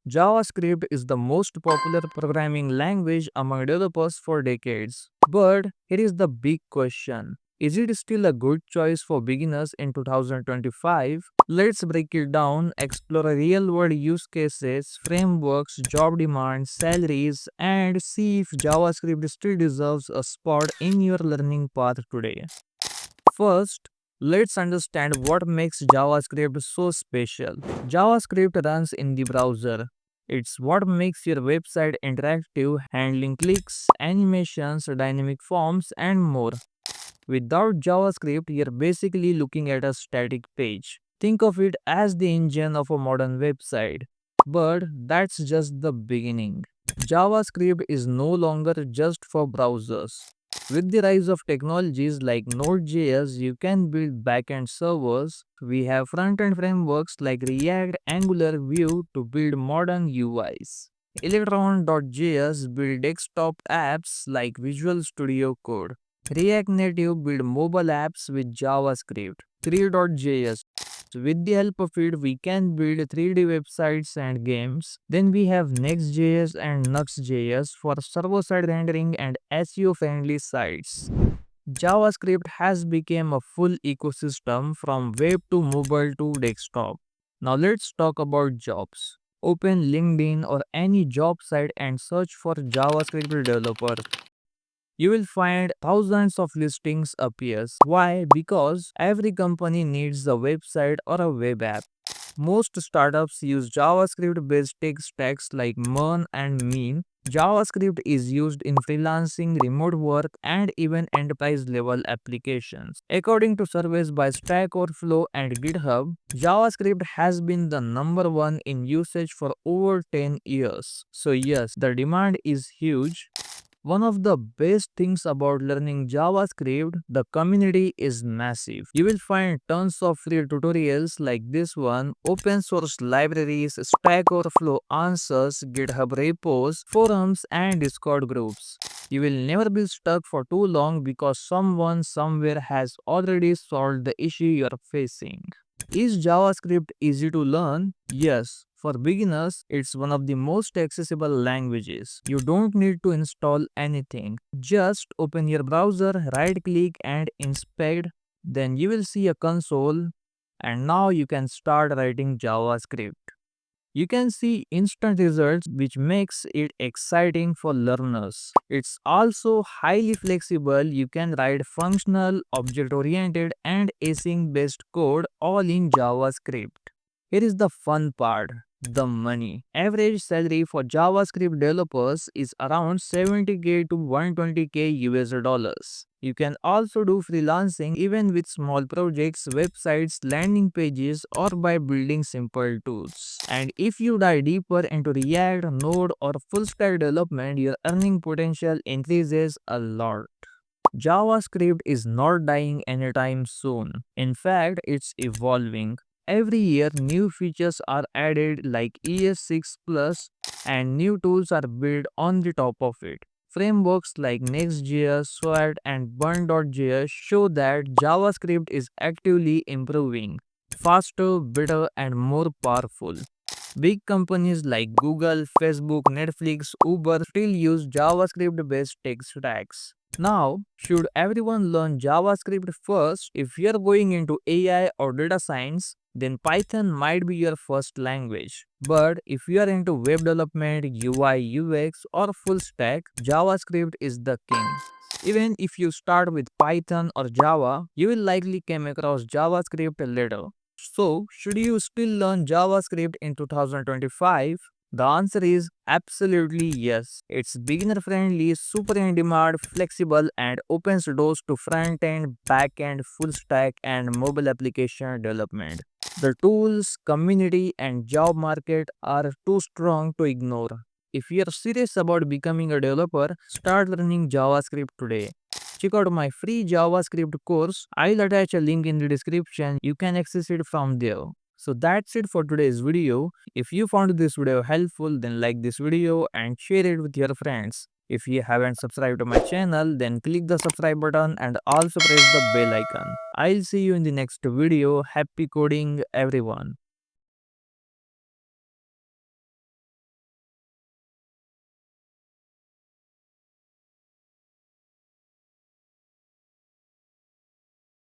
JavaScript is the most popular programming language among developers for decades. But here is the big question. Is it still a good choice for beginners in 2025? Let's break it down, explore real world use cases, frameworks, job demands, salaries, and see if JavaScript still deserves a spot in your learning path today. First, let's understand what makes JavaScript so special. JavaScript runs in the browser. It's what makes your website interactive, handling clicks, animations, dynamic forms, and more. Without JavaScript, you're basically looking at a static page. Think of it as the engine of a modern website. But that's just the beginning. JavaScript is no longer just for browsers. With the rise of technologies like Node.js, you can build backend servers. We have front-end frameworks like React, Angular, Vue to build modern UIs. Electron.js build desktop apps like Visual Studio Code. React Native build mobile apps with JavaScript. 3.js. With the help of it, we can build 3D websites and games. Then we have Next.js and Nux.js for server-side rendering and SEO-friendly sites. JavaScript has become a full ecosystem from web to mobile to desktop. Now let's talk about jobs. Open LinkedIn or any job site and search for JavaScript developer. You will find thousands of listings appears. Why? Because every company needs a website or a web app. Most startups use JavaScript based tech stacks like Mern and Mean. JavaScript is used in freelancing, remote work, and even enterprise level applications. According to surveys by Stack Overflow and GitHub, JavaScript has been the number one in usage for over 10 years. So, yes, the demand is huge. One of the best things about learning JavaScript, the community is massive. You will find tons of free tutorials like this one, open source libraries, Stack Overflow answers, GitHub repos, forums, and Discord groups. You will never be stuck for too long because someone somewhere has already solved the issue you are facing. Is JavaScript easy to learn? Yes. For beginners, it's one of the most accessible languages. You don't need to install anything. Just open your browser, right click and inspect. Then you will see a console and now you can start writing JavaScript. You can see instant results which makes it exciting for learners. It's also highly flexible. You can write functional, object-oriented and async-based code all in JavaScript. Here is the fun part, the money. Average salary for JavaScript developers is around 70k to 120k US dollars. You can also do freelancing even with small projects, websites, landing pages, or by building simple tools. And if you dive deeper into React, Node, or full stack development, your earning potential increases a lot. JavaScript is not dying anytime soon. In fact, it's evolving. Every year, new features are added like ES6 Plus and new tools are built on the top of it. Frameworks like Next.js, Sword, and Burn.js show that JavaScript is actively improving, faster, better, and more powerful. Big companies like Google, Facebook, Netflix, Uber still use JavaScript based tech stacks. Now, should everyone learn JavaScript first? If you're going into AI or data science, then Python might be your first language. But if you are into web development, UI, UX, or full stack, JavaScript is the king. Even if you start with Python or Java, you will likely come across JavaScript later. So, should you still learn JavaScript in 2025? The answer is absolutely yes. It's beginner friendly, super in demand, flexible, and opens doors to front end, back end, full stack, and mobile application development. The tools, community, and job market are too strong to ignore. If you are serious about becoming a developer, start learning JavaScript today. Check out my free JavaScript course. I'll attach a link in the description. You can access it from there. So that's it for today's video. If you found this video helpful, then like this video and share it with your friends. If you haven't subscribed to my channel, then click the subscribe button and also press the bell icon. I'll see you in the next video. Happy coding everyone.